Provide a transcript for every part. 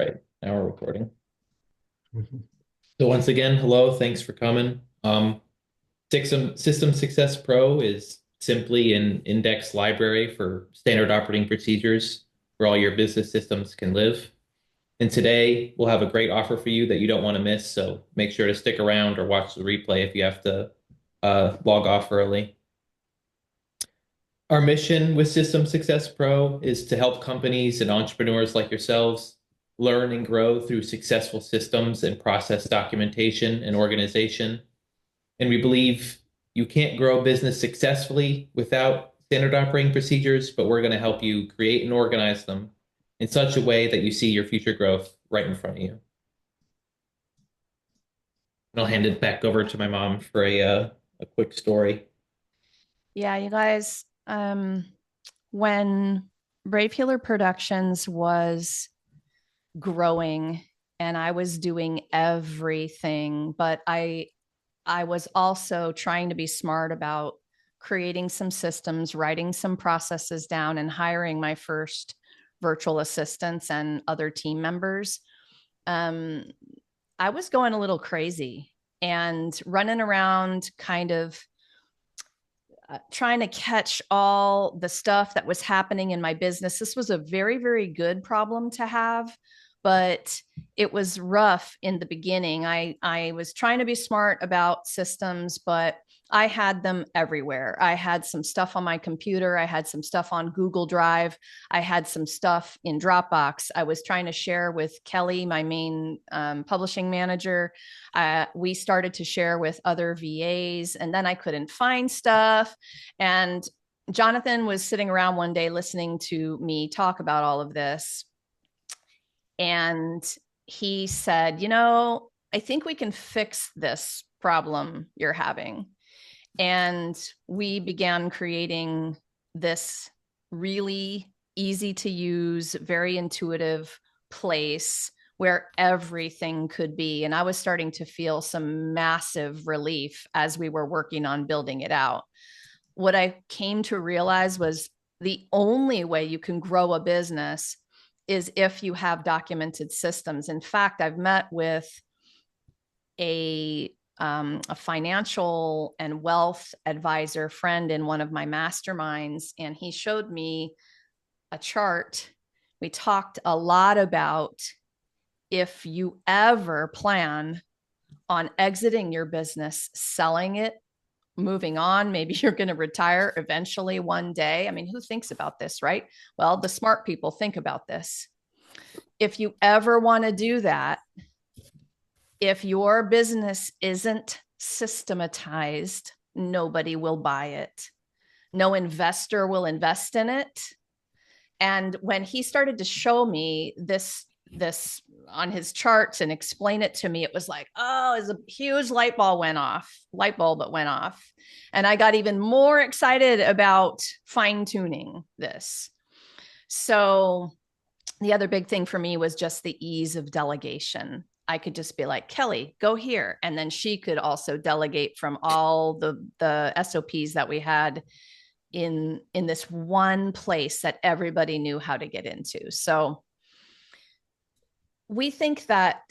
Right. Now we're recording. Mhm. So once again, hello, thanks for coming. System Success Pro is simply an index library for standard operating procedures where all your business systems can live. And today we'll have a great offer for you that you don't want to miss. So make sure to stick around or watch the replay if you have to log off early. Our mission with System Success Pro is to help companies and entrepreneurs like yourselves learn and grow through successful systems and process documentation and organization. And we believe you can't grow a business successfully without standard operating procedures, but we're going to help you create and organize them in such a way that you see your future growth right in front of you. And I'll hand it back over to my mom for a quick story. Yeah, you guys, when Brave Healer Productions was growing and I was doing everything, but I was also trying to be smart about creating some systems, writing some processes down, and hiring my first virtual assistants and other team members. Um, I was going a little crazy and running around kind of trying to catch all the stuff that was happening in my business. This was a very, very good problem to have, but it was rough in the beginning. I was trying to be smart about systems, but I had them everywhere. I had some stuff on my computer. I had some stuff on Google Drive. I had some stuff in Dropbox. I was trying to share with Kelly, my main publishing manager. We started to share with other VAs, and then I couldn't find stuff. And Jonathan was sitting around one day listening to me talk about all of this. And he said, I think we can fix this problem you're having. And we began creating this really easy to use, very intuitive place where everything could be. And I was starting to feel some massive relief as we were working on building it out. What I came to realize was the only way you can grow a business is if you have documented systems. In fact, I've met with a financial and wealth advisor friend in one of my masterminds, and he showed me a chart. We talked a lot about if you ever plan on exiting your business, selling it, moving on, maybe you're going to retire eventually one day. I mean, who thinks about this, right? Well, the smart people think about this. If you ever want to do that, if your business isn't systematized, nobody will buy it. No investor will invest in it. And when he started to show me this on his charts and explain it to me, it was like, oh, it's a huge light bulb went off. And I got even more excited about fine tuning this. So the other big thing for me was just the ease of delegation. I could just be like, Kelly, go here. And then she could also delegate from all the SOPs that we had in this one place that everybody knew how to get into. So we think that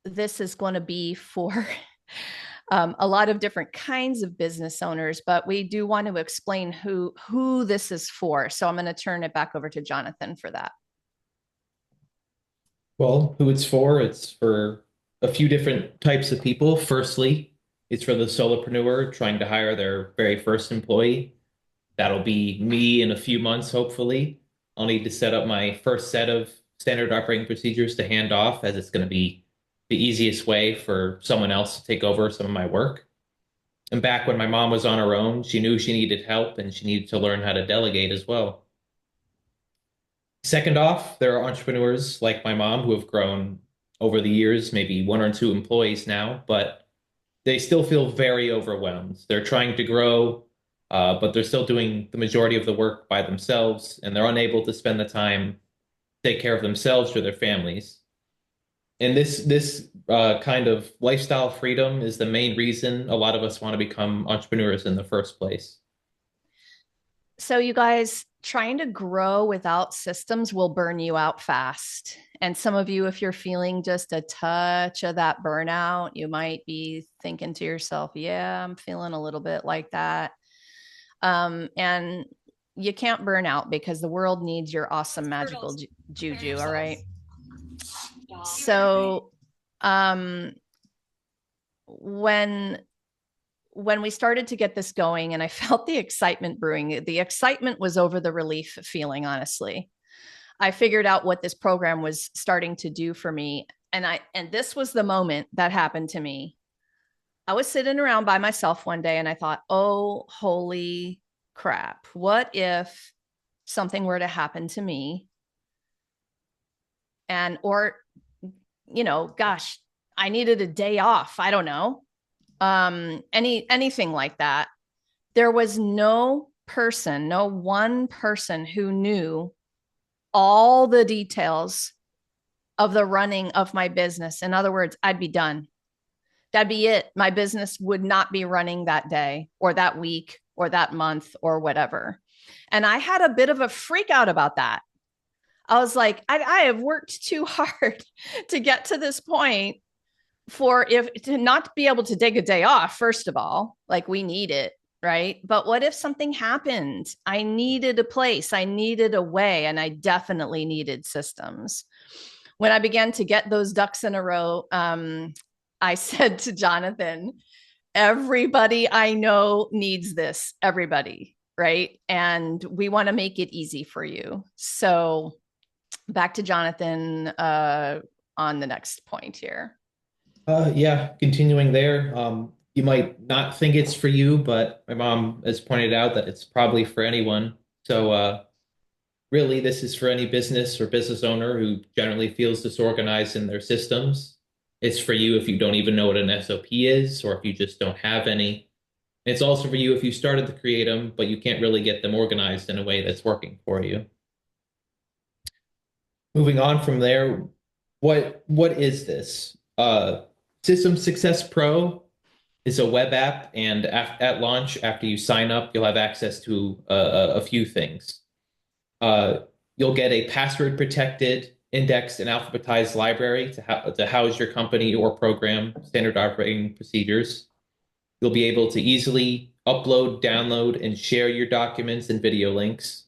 this is going to be for a lot of different kinds of business owners, but we do want to explain who this is for. So I'm going to turn it back over to Jonathan for that. Well, who it's for a few different types of people. Firstly, it's for the solopreneur trying to hire their very first employee. That'll be me in a few months, hopefully. I'll need to set up my first set of standard operating procedures to hand off, as it's going to be the easiest way for someone else to take over some of my work. And back when my mom was on her own, she knew she needed help and she needed to learn how to delegate as well. Second off, there are entrepreneurs like my mom who have grown over the years, maybe one or two employees now, but they still feel very overwhelmed. They're trying to grow, but they're still doing the majority of the work by themselves, and they're unable to spend the time to take care of themselves or their families. And this kind of lifestyle freedom is the main reason a lot of us want to become entrepreneurs in the first place. So you guys, trying to grow without systems will burn you out fast. And some of you, if you're feeling just a touch of that burnout, you might be thinking to yourself, yeah, I'm feeling a little bit like that. And you can't burn out because the world needs your awesome magical juju. All right. So, um, when we started to get this going and I felt the excitement brewing, the excitement was over the relief feeling, honestly. I figured out what this program was starting to do for me. And this was the moment that happened to me. I was sitting around by myself one day and I thought, oh, holy crap. What if something were to happen to me? And, or, gosh, I needed a day off. I don't know. Anything like that. There was no one person who knew all the details of the running of my business. In other words, I'd be done. That'd be it. My business would not be running that day or that week or that month or whatever. And I had a bit of a freak out about that. I was like, I have worked too hard to get to this point for if to not be able to take a day off, first of all, like we need it, right? But what if something happened? I needed a place, I needed a way, and I definitely needed systems. When I began to get those ducks in a row, I said to Jonathan, everybody I know needs this, everybody, right? And we want to make it easy for you. So back to Jonathan on the next point here. Yeah, continuing there. You might not think it's for you, but my mom has pointed out that it's probably for anyone. So, really, this is for any business or business owner who generally feels disorganized in their systems. It's for you if you don't even know what an SOP is, or if you just don't have any. It's also for you if you started to create them, but you can't really get them organized in a way that's working for you. Moving on from there, what is this? System Success Pro is a web app, and at launch, after you sign up, you'll have access to a few things. Uh, you'll get a password protected, indexed, and alphabetized library to house your company or program standard operating procedures. You'll be able to easily upload, download, and share your documents and video links.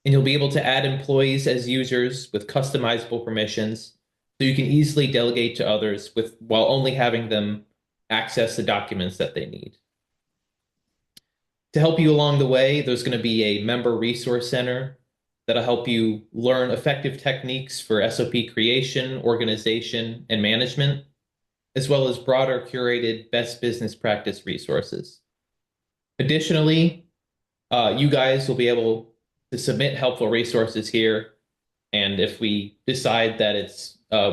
And you'll be able to add employees as users with customizable permissions so you can easily delegate to others while only having them access the documents that they need. To help you along the way, there's going to be a member resource center that'll help you learn effective techniques for SOP creation, organization, and management, as well as broader curated best business practice resources. Additionally, you guys will be able to submit helpful resources here. And if we decide that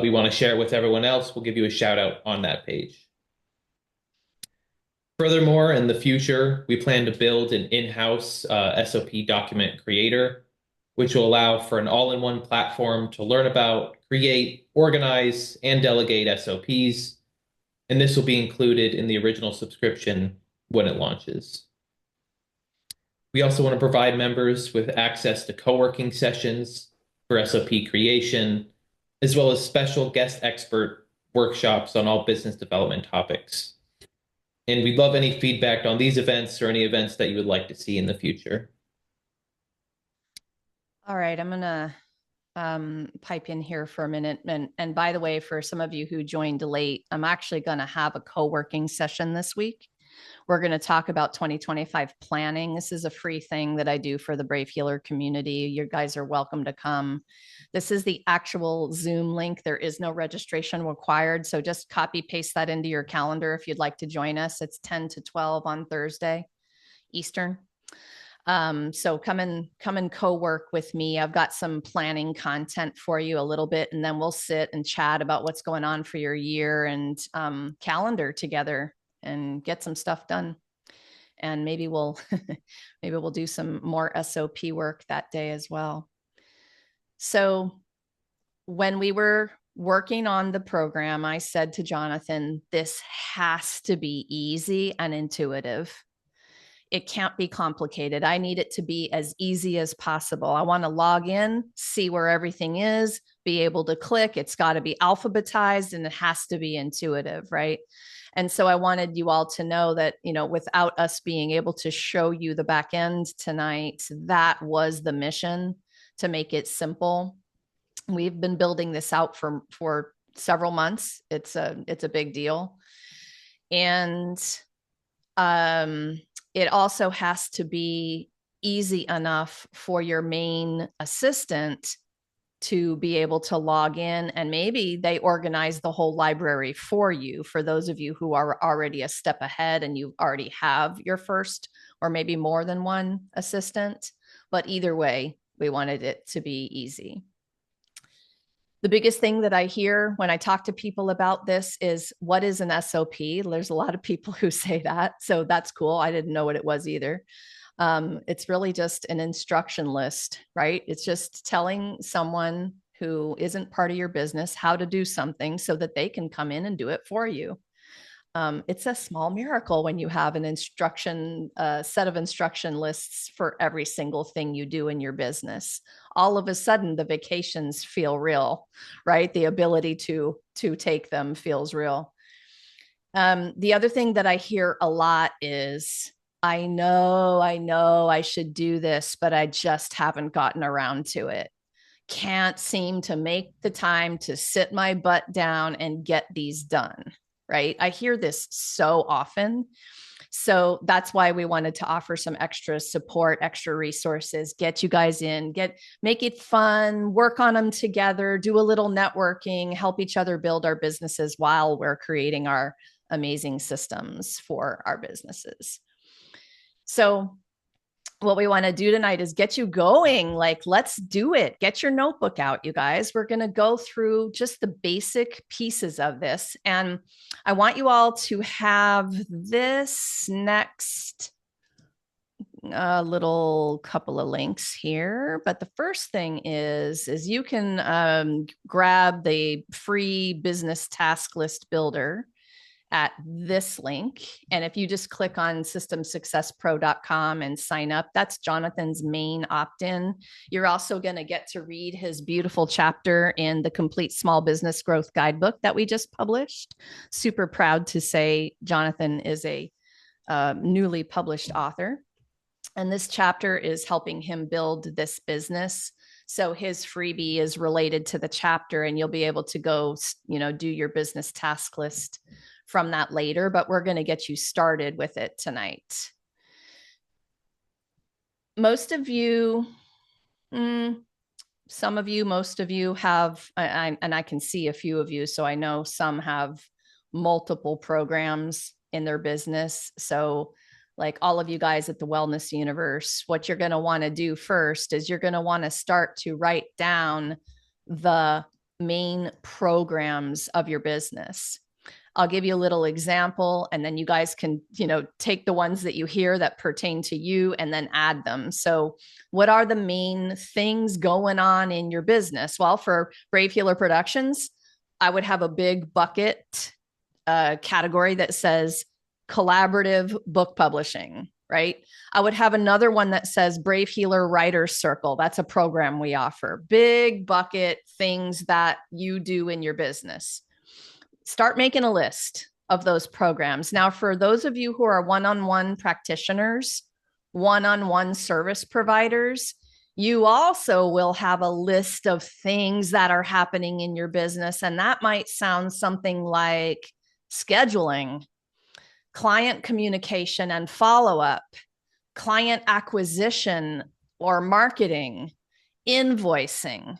we want to share it with everyone else, we'll give you a shout out on that page. Furthermore, in the future, we plan to build an in-house SOP document creator, which will allow for an all-in-one platform to learn about, create, organize, and delegate SOPs. And this will be included in the original subscription when it launches. We also want to provide members with access to co-working sessions for SOP creation, as well as special guest expert workshops on all business development topics. And we'd love any feedback on these events or any events that you would like to see in the future. All right, I'm going to pipe in here for a minute. And by the way, for some of you who joined late, I'm actually going to have a co-working session this week. We're going to talk about 2025 planning. This is a free thing that I do for the Brave Healer community. You guys are welcome to come. This is the actual Zoom link. There is no registration required. So just copy paste that into your calendar if you'd like to join us. It's 10 to 12 on Thursday Eastern. So come and co-work with me. I've got some planning content for you a little bit, and then we'll sit and chat about what's going on for your year and calendar together and get some stuff done. And maybe we'll maybe we'll do some more SOP work that day as well. So when we were working on the program, I said to Jonathan, this has to be easy and intuitive. It can't be complicated. I need it to be as easy as possible. I want to log in, see where everything is, be able to click. It's got to be alphabetized and it has to be intuitive, right? And so I wanted you all to know that, without us being able to show you the back end tonight, that was the mission, to make it simple. We've been building this out for several months. It's a big deal. And it also has to be easy enough for your main assistant to be able to log in, and maybe they organize the whole library for you, for those of you who are already a step ahead and you already have your first or maybe more than one assistant. But either way, we wanted it to be easy. The biggest thing that I hear when I talk to people about this is, what is an SOP? There's a lot of people who say that. So that's cool. I didn't know what it was either. It's really just an instruction list, right? It's just telling someone who isn't part of your business how to do something so that they can come in and do it for you. It's a small miracle when you have an set of instruction lists for every single thing you do in your business. All of a sudden, the vacations feel real, right? The ability to take them feels real. The other thing that I hear a lot is, I know I should do this, but I just haven't gotten around to it. Can't seem to make the time to sit my butt down and get these done. Right? I hear this so often. So that's why we wanted to offer some extra support, extra resources, get you guys in, make it fun, work on them together, do a little networking, help each other build our businesses while we're creating our amazing systems for our businesses. So what we want to do tonight is get you going. Like, let's do it. Get your notebook out, you guys. We're going to go through just the basic pieces of this. And I want you all to have this next little couple of links here. But the first thing is you can grab the free business task list builder at this link. And if you just click on systemsuccesspro.com and sign up, that's Jonathan's main opt-in. You're also going to get to read his beautiful chapter in the Complete Small Business Growth Guidebook that we just published. Super proud to say Jonathan is a newly published author. And this chapter is helping him build this business. So his freebie is related to the chapter, and you'll be able to go, do your business task list from that later, but we're going to get you started with it tonight. Most of you, some of you, most of you have, and I can see a few of you, so I know some have multiple programs in their business. So like all of you guys at the Wellness Universe, what you're going to want to do first is you're going to want to start to write down the main programs of your business. I'll give you a little example, and then you guys can, take the ones that you hear that pertain to you and then add them. So what are the main things going on in your business? Well, for Brave Healer Productions, I would have a big bucket category that says collaborative book publishing, right? I would have another one that says Brave Healer Writers Circle. That's a program we offer. Big bucket things that you do in your business. Start making a list of those programs. Now, for those of you who are one-on-one practitioners, one-on-one service providers, you also will have a list of things that are happening in your business. And that might sound something like scheduling, client communication and follow-up, client acquisition or marketing, invoicing.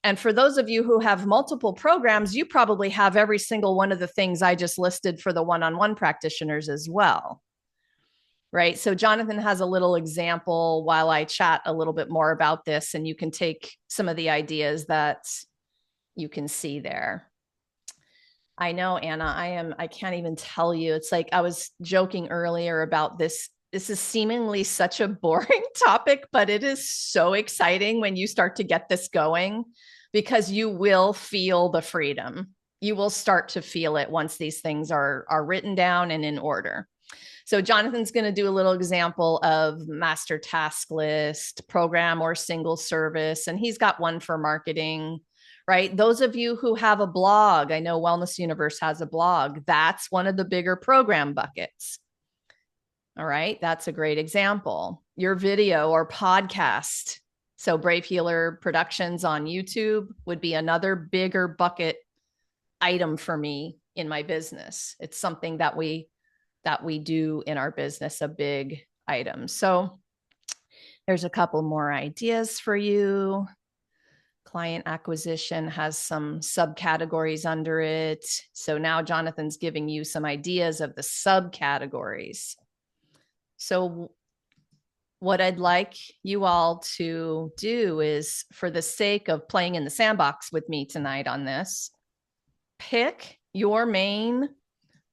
And for those of you who have multiple programs, you probably have every single one of the things I just listed for the one-on-one practitioners as well, right? So Jonathan has a little example while I chat a little bit more about this, and you can take some of the ideas that you can see there. I know, Anna, I can't even tell you. It's like I was joking earlier about this. This is seemingly such a boring topic, but it is so exciting when you start to get this going, because you will feel the freedom. You will start to feel it once these things are written down and in order. So Jonathan's going to do a little example of master task list, program, or single service. And he's got one for marketing, right? Those of you who have a blog, I know Wellness Universe has a blog. That's one of the bigger program buckets. All right. That's a great example. Your video or podcast. So Brave Healer Productions on YouTube would be another bigger bucket item for me in my business. It's something that we do in our business, a big item. So there's a couple more ideas for you. Client acquisition has some subcategories under it. So now Jonathan's giving you some ideas of the subcategories. So what I'd like you all to do is, for the sake of playing in the sandbox with me tonight on this, pick your main,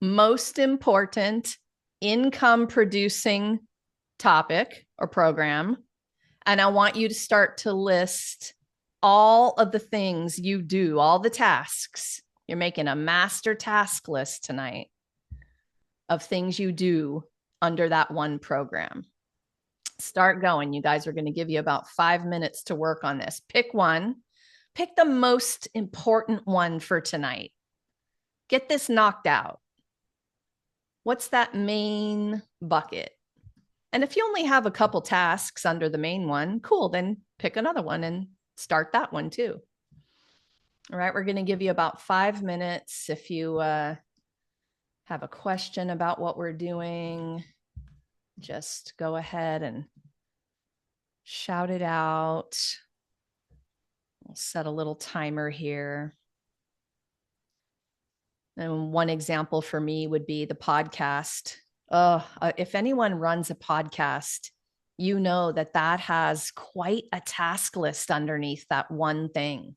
most important income producing topic or program. And I want you to start to list all of the things you do, all the tasks. You're making a master task list tonight of things you do under that one program. Start going. You guys are going to give you about 5 minutes to work on this. Pick one. Pick the most important one for tonight. Get this knocked out. What's that main bucket? And if you only have a couple tasks under the main one, cool, then pick another one and start that one too. All right, we're going to give you about 5 minutes. If you have a question about what we're doing, just go ahead and shout it out. We'll set a little timer here. And one example for me would be the podcast. If anyone runs a podcast, you know that has quite a task list underneath that one thing.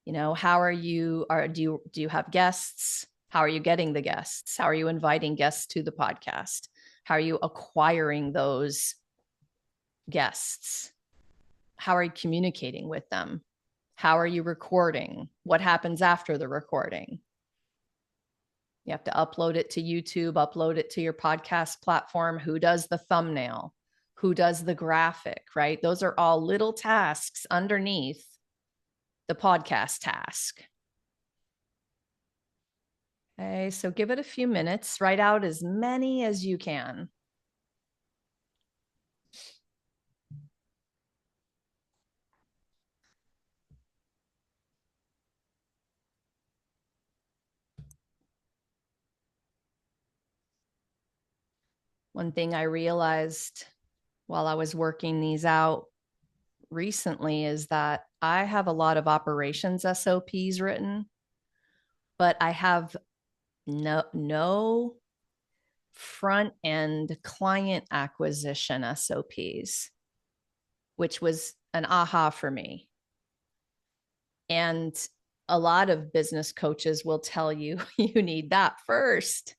You know, how are you, do you have guests? How are you getting the guests? How are you inviting guests to the podcast? How are you acquiring those guests? How are you communicating with them? How are you recording? What happens after the recording? You have to upload it to YouTube, upload it to your podcast platform. Who does the thumbnail? Who does the graphic, right? Those are all little tasks underneath the podcast task. Okay, so give it a few minutes. Write out as many as you can. One thing I realized while I was working these out recently is that I have a lot of operations SOPs written, but I have no front end client acquisition SOPs, which was an aha for me. And a lot of business coaches will tell you you need that first.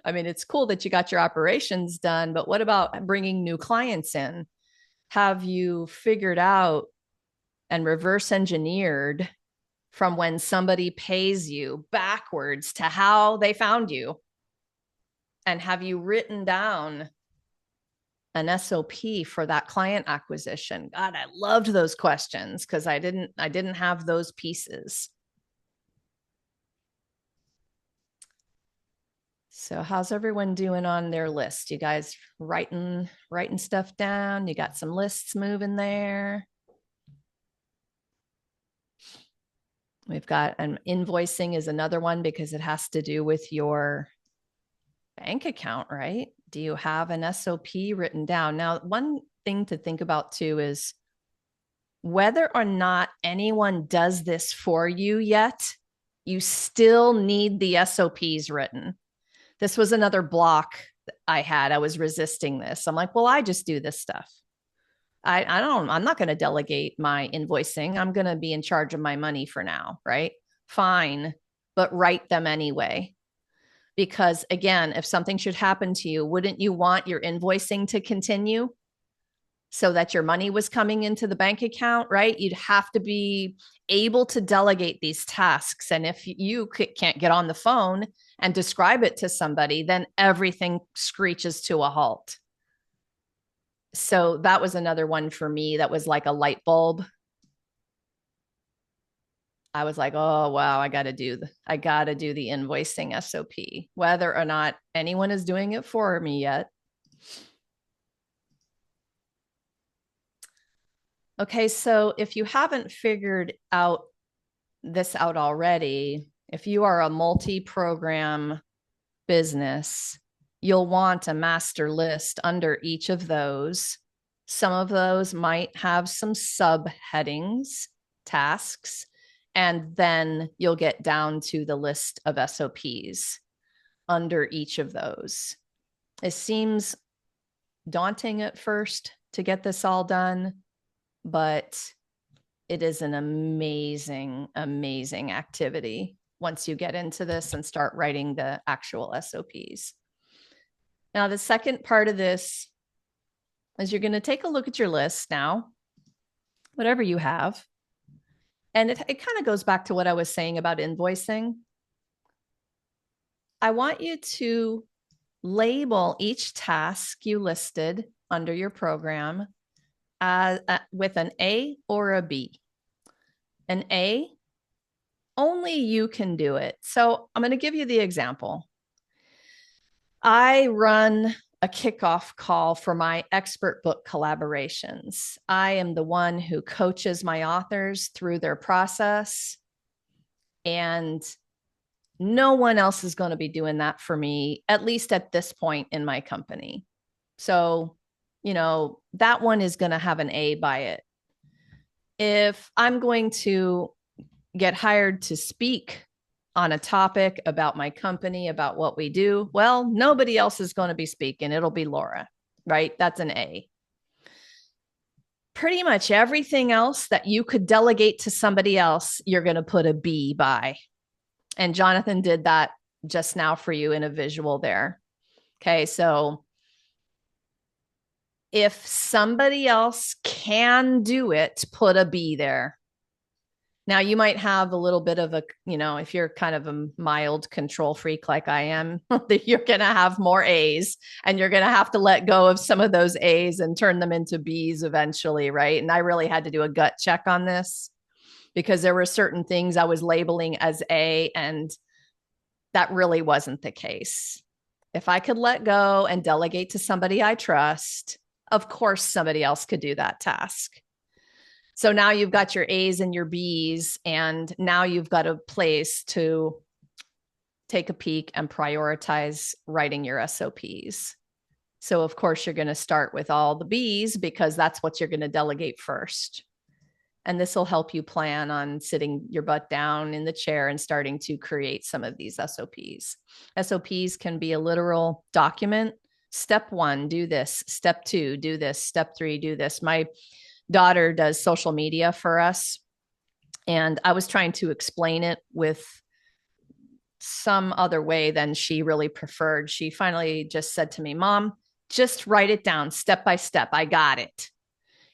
I mean, it's cool that you got your operations done, but what about bringing new clients in? Have you figured out and reverse engineered from when somebody pays you backwards to how they found you? And have you written down an SOP for that client acquisition? God, I loved those questions because I didn't have those pieces. So how's everyone doing on their list? You guys writing stuff down? You got some lists moving there? We've got an invoicing is another one because it has to do with your bank account, right? Do you have an SOP written down? Now, one thing to think about too is whether or not anyone does this for you yet, you still need the SOPs written. This was another block I had. I was resisting this. I'm like, well, I just do this stuff. I'm not going to delegate my invoicing. I'm going to be in charge of my money for now, right? Fine, but write them anyway. Because again, if something should happen to you, wouldn't you want your invoicing to continue? so that your money was coming into the bank account, right? You'd have to be able to delegate these tasks. And if you can't get on the phone and describe it to somebody, then everything screeches to a halt. So that was another one for me that was like a light bulb. I was like, oh wow, I got to do the invoicing SOP, whether or not anyone is doing it for me yet. Okay, so if you haven't figured out this out already, if you are a multi-program business, you'll want a master list under each of those. Some of those might have some subheadings, tasks, and then you'll get down to the list of SOPs under each of those. It seems daunting at first to get this all done, but it is an amazing, amazing activity once you get into this and start writing the actual SOPs. Now, the second part of this is you're going to take a look at your list now, whatever you have. And it kind of goes back to what I was saying about invoicing. I want you to label each task you listed under your program with an A or a B. An A, only you can do it. So I'm going to give you the example. I run a kickoff call for my expert book collaborations. I am the one who coaches my authors through their process, and no one else is going to be doing that for me, at least at this point in my company. So, that one is going to have an A by it. If I'm going to get hired to speak on a topic about my company, about what we do, well, nobody else is going to be speaking. It'll be Laura, right? That's an A. Pretty much everything else that you could delegate to somebody else, you're going to put a B by. And Jonathan did that just now for you in a visual there. Okay, so if somebody else can do it, put a B there. Now, you might have a little bit of if you're kind of a mild control freak like I am, you're going to have more A's, and you're going to have to let go of some of those A's and turn them into B's eventually, right? And I really had to do a gut check on this because there were certain things I was labeling as A, and that really wasn't the case. If I could let go and delegate to somebody I trust, of course, somebody else could do that task. So now you've got your A's and your B's, and now you've got a place to take a peek and prioritize writing your SOPs. So, of course, you're going to start with all the B's because that's what you're going to delegate first. And this will help you plan on sitting your butt down in the chair and starting to create some of these SOPs. SOPs can be a literal document. Step 1, do this. Step 2, do this. Step 3, do this. My daughter does social media for us, and I was trying to explain it with some other way than she really preferred. She finally just said to me, Mom, just write it down step by step. I got it.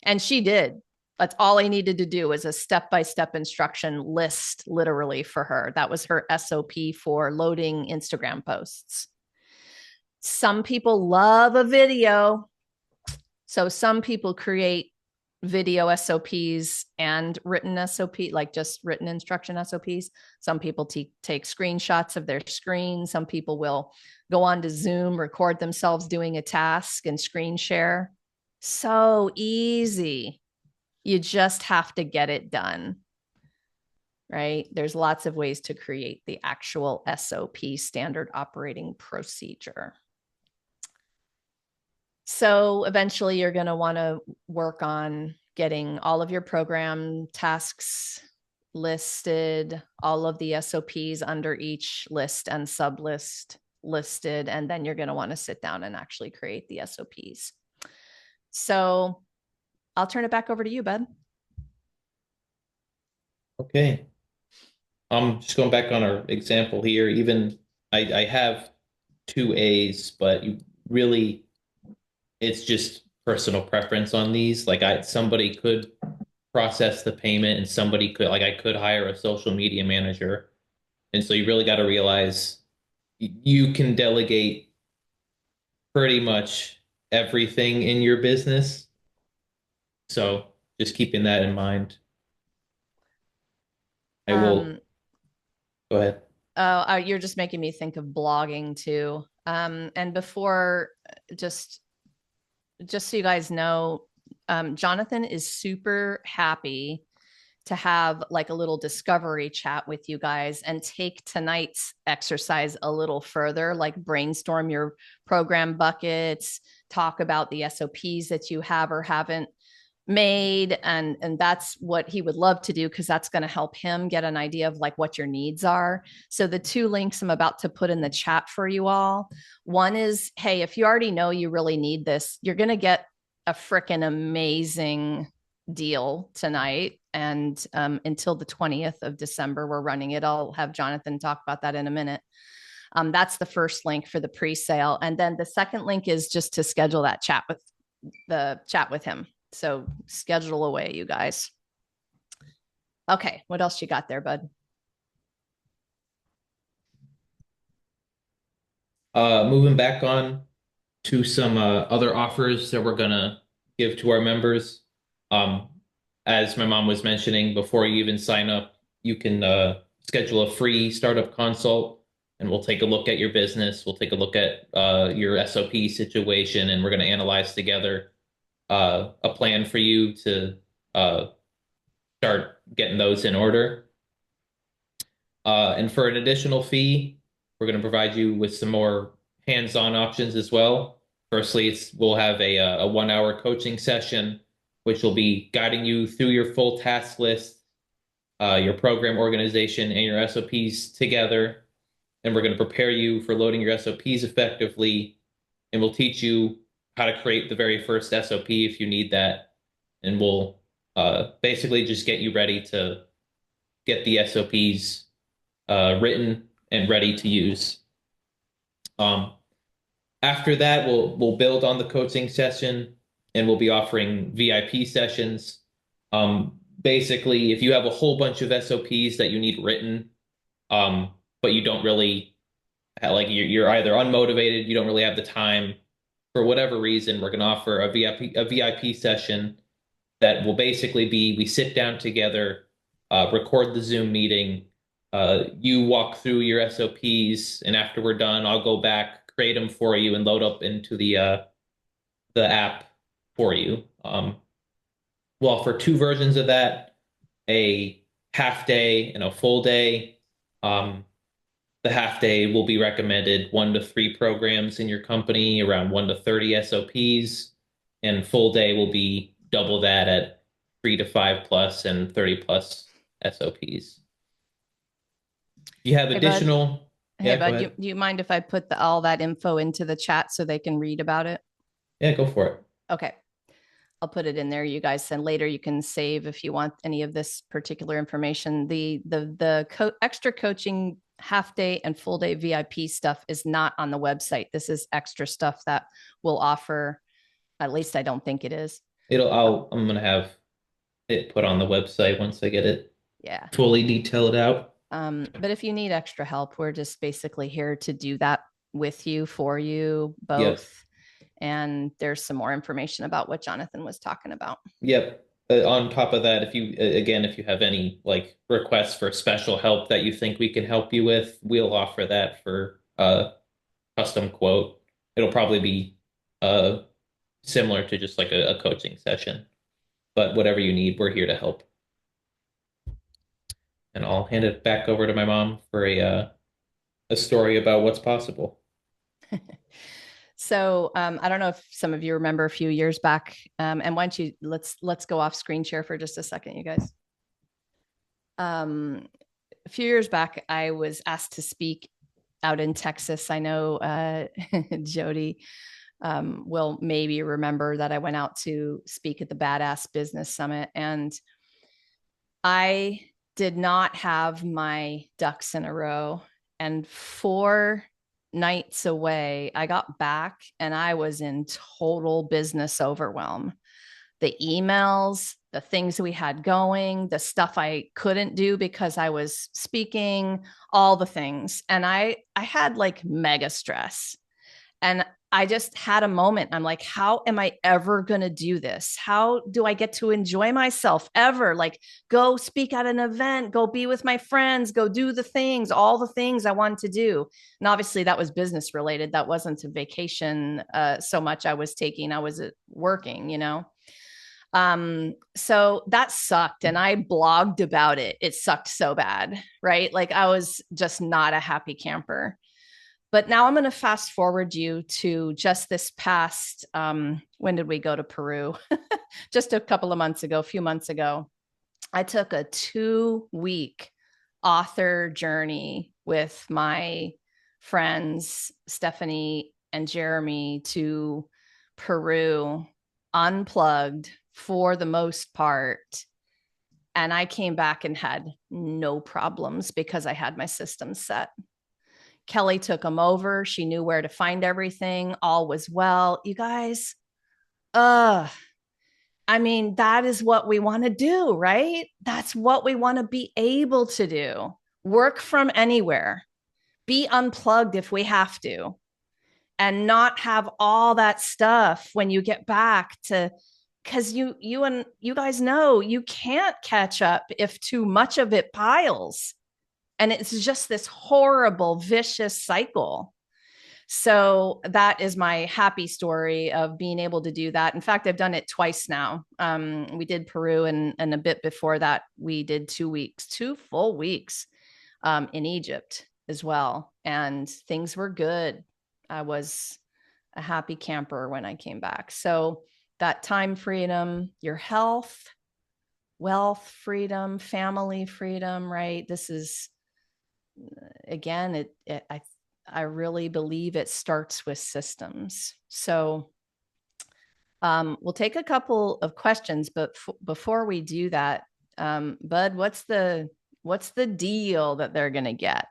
And she did. That's all I needed to do was a step-by-step instruction list, literally, for her. That was her SOP for loading Instagram posts. Some people love a video. So some people create video SOPs and written SOP, like just written instruction SOPs. Some people take screenshots of their screen. Some people will go on to Zoom, record themselves doing a task and screen share. So easy. You just have to get it done, right? There's lots of ways to create the actual SOP, standard operating procedure. So eventually you're going to want to work on getting all of your program tasks listed, all of the SOPs under each list and sublist listed, and then you're going to want to sit down and actually create the SOPs. So I'll turn it back over to you, bud. Okay. Just going back on our example here, even I have two A's, but you really, it's just personal preference on these. Like somebody could process the payment and somebody could, like I could hire a social media manager. And so you really got to realize you can delegate pretty much everything in your business. So just keeping that in mind. I will Um, go ahead. you're just making me think of blogging too. And before, just just so you guys know, Jonathan is super happy to have like a little discovery chat with you guys and take tonight's exercise a little further, like brainstorm your program buckets, talk about the SOPs that you have or haven't made, and that's what he would love to do because that's going to help him get an idea of like what your needs are. So the two links I'm about to put in the chat for you all, one is, hey, if you already know you really need this, you're going to get a freaking amazing deal tonight, and until the 20th of December we're running it. I'll have Jonathan talk about that in a minute. That's the first link for the pre-sale, and then the second link is just to schedule that chat with him. So schedule away, you guys. Okay, what else you got there, bud? Moving back on to some other offers that we're gonna give to our members. Um, as my mom was mentioning, before you even sign up, you can schedule a free startup consult, and we'll take a look at your business. We'll take a look at your SOP situation, and we're going to analyze together a plan for you to uh, start getting those in order. And for an additional fee, we're going to provide you with some more hands-on options as well. Firstly, we'll have a 1 hour coaching session, which will be guiding you through your full task list, your program organization, and your SOPs together. And we're going to prepare you for loading your SOPs effectively. And we'll teach you how to create the very first SOP if you need that. And we'll basically just get you ready to get the SOPs written and ready to use. Um, After that, we'll build on the coaching session, and we'll be offering VIP sessions. Basically, if you have a whole bunch of SOPs that you need written, but you don't really like you're either unmotivated, you don't really have the time for whatever reason, we're going to offer a VIP session that will basically be we sit down together, record the Zoom meeting, you walk through your SOPs, and after we're done, I'll go back, create them for you, and load up into the app for you. We'll offer two versions of that, a half day and a full day. The half day will be recommended 1 to 3 programs in your company, around 1 to 30 SOPs, and full day will be double that at 3 to 5 plus and 30 plus SOPs. You have Hey, bud. additional, Hey, yeah, go bud. ahead. Do you mind if I put all that info into the chat so they can read about it? Yeah, go for it. Okay. I'll put it in there. You guys, and later you can save if you want any of this particular information. The extra coaching half day and full day VIP stuff is not on the website. This is extra stuff that we'll offer. At least I don't think it is. I'm gonna have it put on the website once I get it Yeah. fully detailed out. But if you need extra help, we're just basically here to do that with you, for you Yep. both. And there's some more information about what Jonathan was talking about. Yep. On top of that, if you again, if you have any like requests for special help that you think we can help you with, we'll offer that for custom quote. It'll probably be uh similar to just like a coaching session, but whatever you need, we're here to help. And I'll hand it back over to my mom for a story about what's possible. So I don't know if some of you remember a few years back, and why don't you let's go off screen share for just a second, you guys. A few years back, I was asked to speak out in Texas. I know Jody will maybe remember that I went out to speak at the Badass Business Summit, and I did not have my ducks in a row. And for nights away, I got back and I was in total business overwhelm. The emails, the things we had going, the stuff I couldn't do because I was speaking, all the things. And I had like mega stress. And I just had a moment. I'm like, how am I ever going to do this? How do I get to enjoy myself ever? Like, go speak at an event, go be with my friends, go do the things, all the things I wanted to do. And obviously, that was business related. That wasn't a vacation so much I was taking, I was working, you know? So that sucked. And I blogged about it. It sucked so bad, right? Like, I was just not a happy camper. But now I'm going to fast forward you to just this past, when did we go to Peru? Just a couple of months ago, a few months ago. I took a 2 week author journey with my friends, Stephanie and Jeremy, to Peru, unplugged for the most part. And I came back and had no problems because I had my system set. Kelly took them over. She knew where to find everything. All was well. You guys, uh, I mean, that is what we want to do, right? That's what we want to be able to do. Work from anywhere, be unplugged if we have to, and not have all that stuff when you get back to, because you guys know you can't catch up if too much of it piles. And it's just this horrible, vicious cycle. So that is my happy story of being able to do that. In fact, I've done it twice now. We did Peru, and a bit before that, we did 2 weeks, 2 full weeks in Egypt as well. And things were good. I was a happy camper when I came back. So that time freedom, your health, wealth freedom, family freedom, right? This is, again, I really believe it starts with systems. So we'll take a couple of questions, but before we do that, Bud, what's the deal that they're going to get?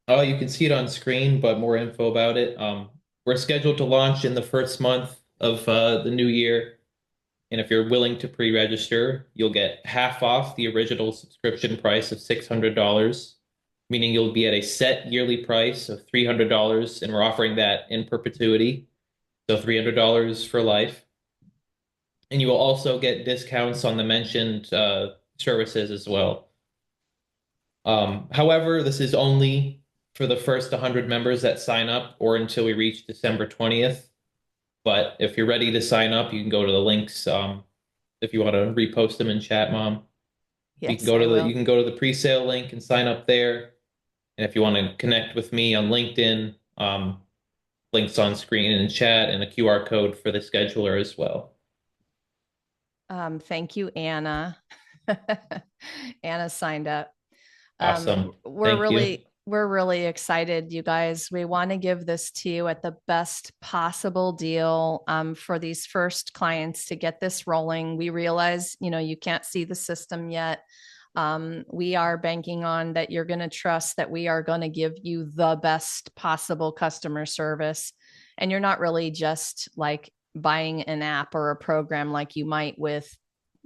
Oh, you can see it on screen, but more info about it. We're scheduled to launch in the first month of the new year. And if you're willing to pre-register, you'll get half off the original subscription price of $600, meaning you'll be at a set yearly price of $300, and we're offering that in perpetuity. So $300 for life. And you will also get discounts on the mentioned services as well. However, this is only for the first 100 members that sign up or until we reach December 20th. But if you're ready to sign up, you can go to the links. If you want to repost them in chat, Mom, Yes, I you will. can go to the pre-sale link and sign up there. And if you want to connect with me on LinkedIn, links on screen and in chat, and a QR code for the scheduler as well. Thank you, Anna. Anna signed up. Awesome. Thank you. We're really excited, you guys. We want to give this to you at the best possible deal for these first clients to get this rolling. We realize, you can't see the system yet. We are banking on that you're going to trust that we are going to give you the best possible customer service. And you're not really just like buying an app or a program like you might with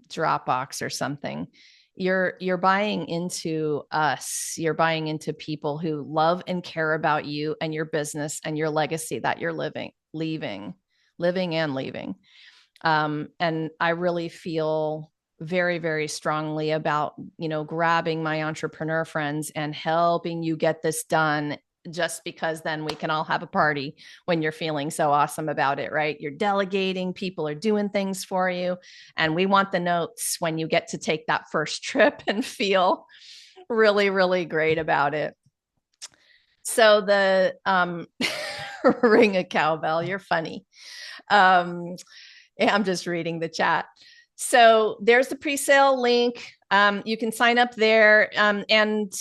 Dropbox or something. You're buying into us. You're buying into people who love and care about you and your business and your legacy that you're living and leaving. And I really feel very, very strongly about, grabbing my entrepreneur friends and helping you get this done, just because then we can all have a party when you're feeling so awesome about it, right? You're delegating, people are doing things for you. And we want the notes when you get to take that first trip and feel really, really great about it. So the ring a cowbell, you're funny. I'm just reading the chat. So there's the pre-sale link. You can sign up there, and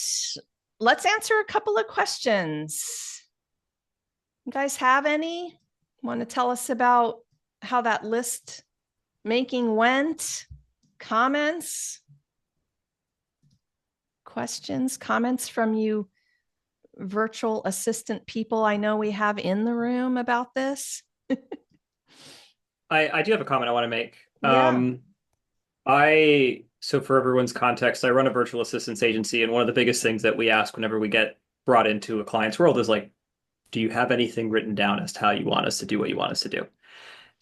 let's answer a couple of questions. You guys have any? Want to tell us about how that list making went? Comments? Questions? Comments from you virtual assistant people I know we have in the room about this? I do have a comment I want to make. Yeah. So for everyone's context, I run a virtual assistance agency, and one of the biggest things that we ask whenever we get brought into a client's world is like, do you have anything written down as to how you want us to do what you want us to do?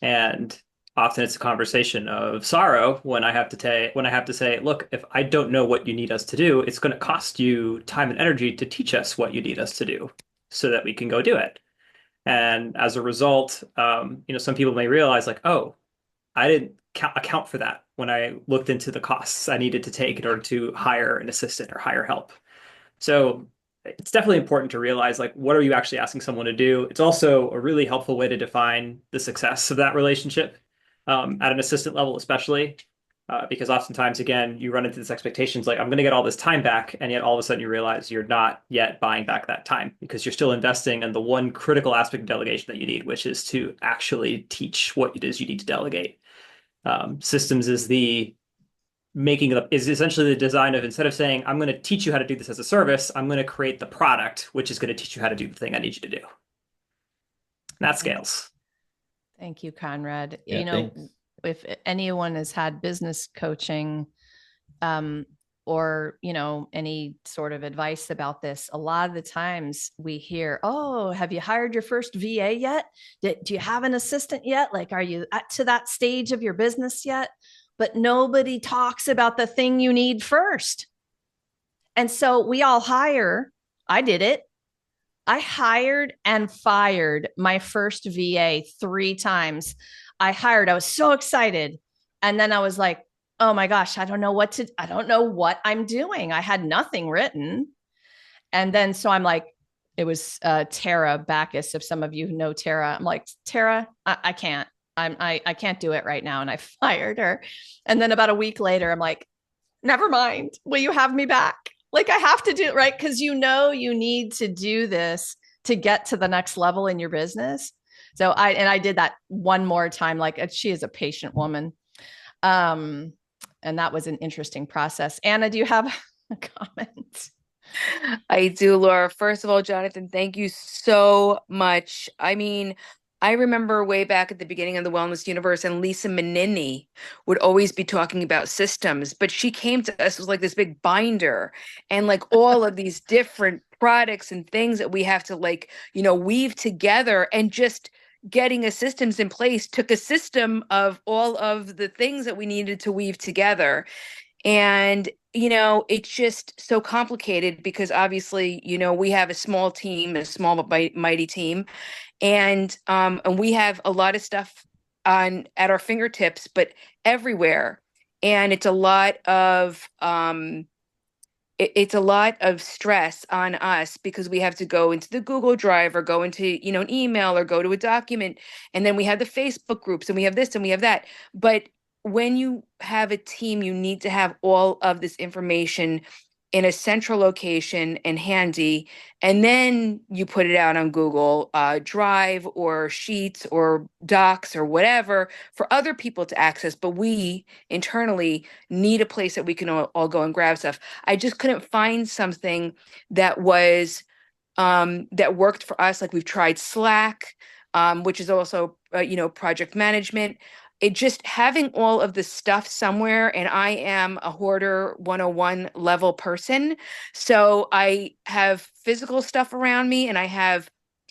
And often it's a conversation of sorrow when I have to say, look, if I don't know what you need us to do, it's going to cost you time and energy to teach us what you need us to do so that we can go do it. And as a result, some people may realize like, oh, I didn't account for that when I looked into the costs I needed to take in order to hire an assistant or hire help. So it's definitely important to realize like what are you actually asking someone to do. It's also a really helpful way to define the success of that relationship at an assistant level, especially because oftentimes, again, you run into this expectations like I'm going to get all this time back, and yet all of a sudden you realize you're not yet buying back that time because you're still investing in the one critical aspect of delegation that you need, which is to actually teach what it is you need to delegate. Systems is essentially the design of instead of saying I'm going to teach you how to do this as a service, I'm going to create the product which is going to teach you how to do the thing I need you to do. And that scales. Thank you, Conrad. Yeah, thanks. If anyone has had business coaching, or any sort of advice about this, a lot of the times we hear, oh, have you hired your first VA yet? Do you have an assistant yet? Like, are you to that stage of your business yet? But nobody talks about the thing you need first. And so we all hire. I did it. I hired and fired my first VA 3 times. I was so excited. And then I was like, oh my gosh, I don't know what I'm doing. I had nothing written. And then so I'm like, it was Tara Backus. If some of you know Tara, I'm like, Tara, I can't. I can't do it right now. And I fired her. And then about a week later, I'm like, never mind. Will you have me back? Like I have to do it right because you need to do this to get to the next level in your business. So I did that one more time. Like she is a patient woman, um, and that was an interesting process. Anna, do you have a comment? I do, Laura. First of all, Jonathan, thank you so much. I mean, I remember way back at the beginning of the Wellness Universe, and Lisa Menini would always be talking about systems, but she came to us with like this big binder and like all of these different products and things that we have to like, weave together, and just getting a systems in place took a system of all of the things that we needed to weave together. And, it's just so complicated because obviously, we have a small team, a small but mighty team. And we have a lot of stuff on at our fingertips, but everywhere. And it's a lot of stress on us because we have to go into the Google Drive or go into, an email or go to a document. And then we have the Facebook groups and we have this and we have that. But when you have a team, you need to have all of this information in a central location and handy, and then you put it out on Google Drive or Sheets or Docs or whatever for other people to access. But we internally need a place that we can all go and grab stuff. I just couldn't find something that was that worked for us. Like we've tried Slack, which is also project management. It just having all of the stuff somewhere, and I am a hoarder 101 level person. So I have physical stuff around me and I have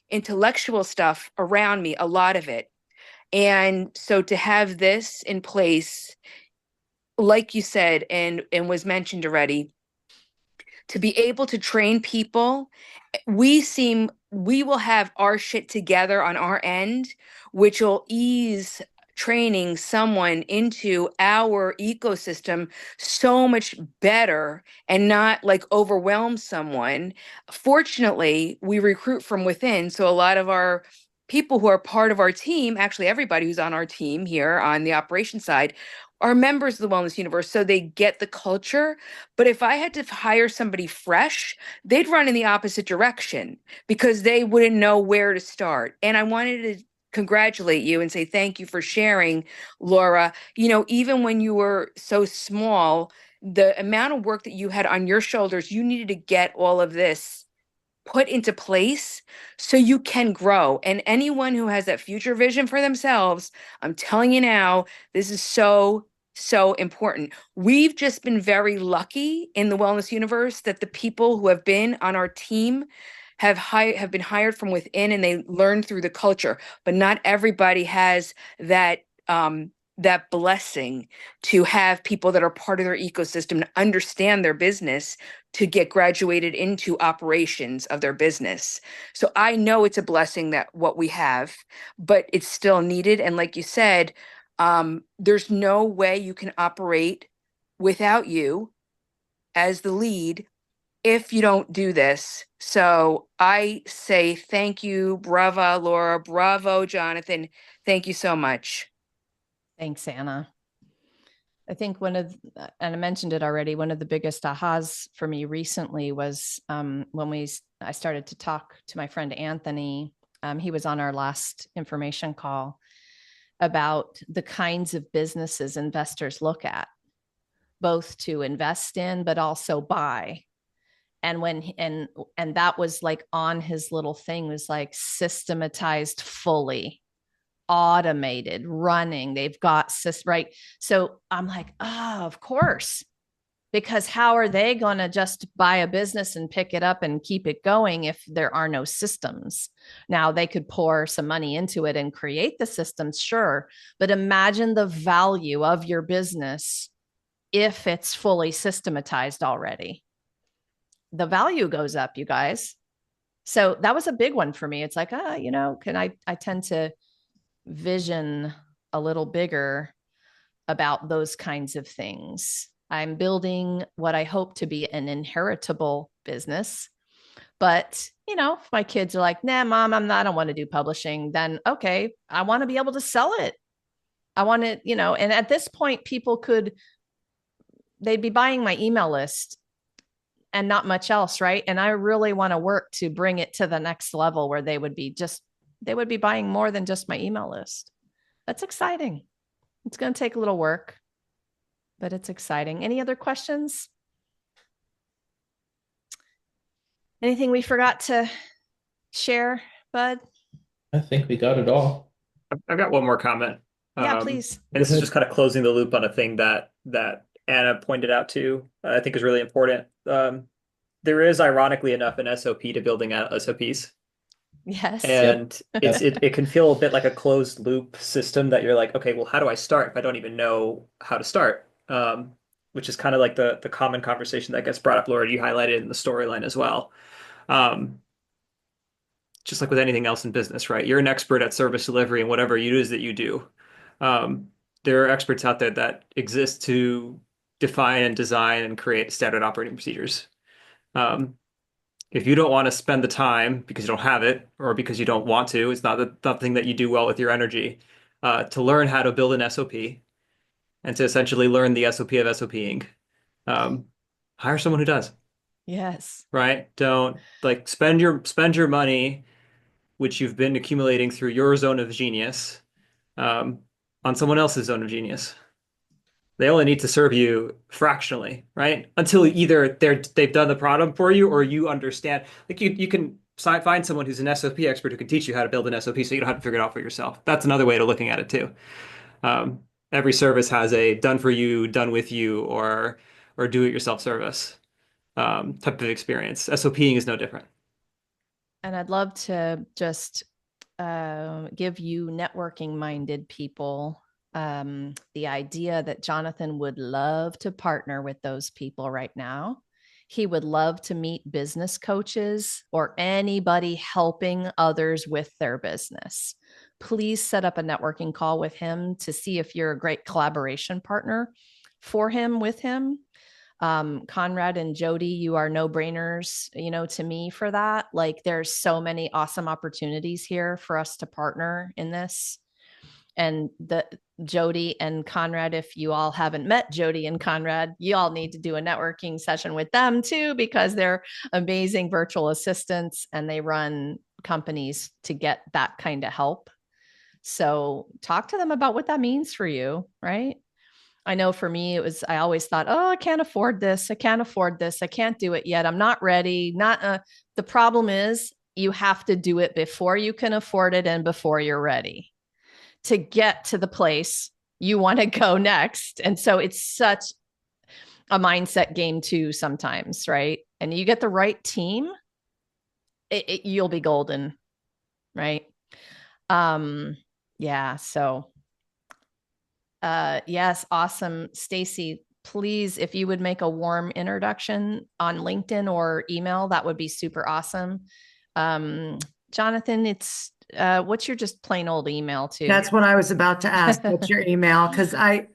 intellectual stuff around me, a lot of it. And so to have this in place, like you said, and was mentioned already, to be able to train people, we will have our shit together on our end, which will ease training someone into our ecosystem so much better and not like overwhelm someone. Fortunately, we recruit from within. So a lot of our people who are part of our team, actually everybody who's on our team here on the operation side, are members of the Wellness Universe. So they get the culture. But if I had to hire somebody fresh, they'd run in the opposite direction because they wouldn't know where to start. And I wanted to congratulate you and say thank you for sharing, Laura. Even when you were so small, the amount of work that you had on your shoulders, you needed to get all of this put into place so you can grow. And anyone who has that future vision for themselves, I'm telling you now, this is so, so important. We've just been very lucky in the wellness universe that the people who have been on our team have been hired from within, and they learn through the culture. But not everybody has that that blessing to have people that are part of their ecosystem to understand their business, to get graduated into operations of their business. So I know it's a blessing that what we have, but it's still needed. And like you said, there's no way you can operate without you as the lead if you don't do this. So I say thank you. Bravo, Laura. Bravo, Jonathan. Thank you so much. Thanks, Anna. I think and I mentioned it already, one of the biggest ahas for me recently was when I started to talk to my friend Anthony. He was on our last information call about the kinds of businesses investors look at, both to invest in, but also buy. And and that was like on his little thing, was like systematized, fully automated, running. They've got right. So I'm like, oh, of course, because how are they going to just buy a business and pick it up and keep it going if there are no systems? Now they could pour some money into it and create the systems, sure, but imagine the value of your business if it's fully systematized already. The value goes up, you guys. So that was a big one for me. It's like, I tend to vision a little bigger about those kinds of things. I'm building what I hope to be an inheritable business. But, if my kids are like, nah, mom, I don't want to do publishing, then okay, I want to be able to sell it. I want to, and at this point, they'd be buying my email list and not much else, right? And I really want to work to bring it to the next level where they would be buying more than just my email list. That's exciting. It's going to take a little work, but it's exciting. Any other questions? Anything we forgot to share, Bud? I think we got it all. I've got one more comment. Yeah, please. And this is just kind of closing the loop on a thing that Anna pointed out too. I think is really important. There is, ironically enough, an SOP to building out SOPs. Yes. And it can feel a bit like a closed loop system that you're like, okay, well, how do I start if I don't even know how to start? Which is kind of like the common conversation that gets brought up, Laura. You highlighted in the storyline as well. Just like with anything else in business, right? You're an expert at service delivery and whatever it is that you do. There are experts out there that exist to define and design and create standard operating procedures. If you don't want to spend the time because you don't have it or because you don't want to, it's not the thing that you do well with your energy, to learn how to build an SOP and to essentially learn the SOP of SOPing, hire someone who does. Yes. Right? Don't spend your money, which you've been accumulating through your zone of genius, on someone else's zone of genius. They only need to serve you fractionally, right? Until either they've done the problem for you or you understand. Like you can find someone who's an SOP expert who can teach you how to build an SOP so you don't have to figure it out for yourself. That's another way of looking at it too. Every service has a done for you, done with you, or do it yourself service type of experience. SOPing is no different. And I'd love to just give you networking minded people the idea that Jonathan would love to partner with those people right now. He would love to meet business coaches or anybody helping others with their business. Please set up a networking call with him to see if you're a great collaboration partner for him, with him. Conrad and Jody, you are no-brainers, to me for that. Like, there's so many awesome opportunities here for us to partner in this. And Jody and Conrad, if you all haven't met Jody and Conrad, you all need to do a networking session with them too, because they're amazing virtual assistants and they run companies to get that kind of help. So talk to them about what that means for you, right? I know for me, I always thought, oh, I can't afford this. I can't afford this. I can't do it yet. I'm not ready. The problem is you have to do it before you can afford it and before you're ready to get to the place you want to go next. And so it's such a mindset game too sometimes, right? And you get the right team, you'll be golden, right? Yeah, so yes, awesome. Stacy, please, if you would make a warm introduction on LinkedIn or email, that would be super awesome. Jonathan, what's your just plain old email too? That's what I was about to ask. What's your email? Because I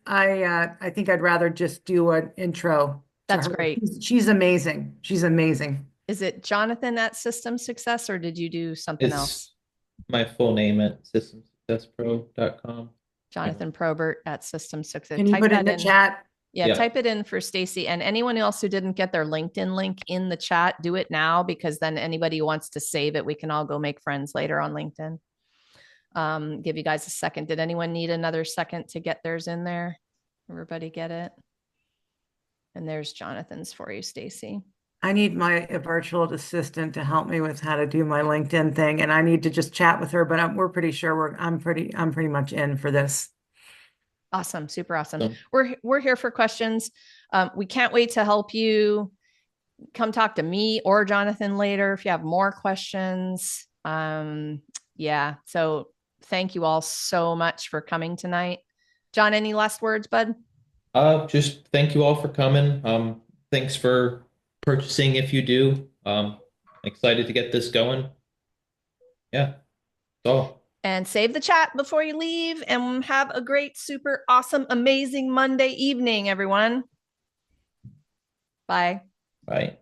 think I'd rather just do an intro to That's her. great. She's amazing. She's amazing. Is it Jonathan at System Success or did you do something else? It's my full name at systemsuccesspro.com. Jonathan Probert at System Success. Can you put it in the chat? Yeah, Yeah. type it in for Stacy and anyone else who didn't get their LinkedIn link in the chat, do it now because then anybody who wants to save it, we can all go make friends later on LinkedIn. Give you guys a second. Did anyone need another second to get theirs in there? Everybody get it? And there's Jonathan's for you, Stacy. I need my virtual assistant to help me with how to do my LinkedIn thing, and I need to just chat with her. But we're pretty sure I'm pretty much in for this. Awesome, super awesome. We're here for questions. We can't wait to help you. Come talk to me or Jonathan later if you have more questions. Yeah, so thank you all so much for coming tonight. John, any last words, bud? Just thank you all for coming. Thanks for purchasing if you do. Excited to get this going. Yeah, that's all. And save the chat before you leave and have a great, super awesome, amazing Monday evening, everyone. Bye. Bye.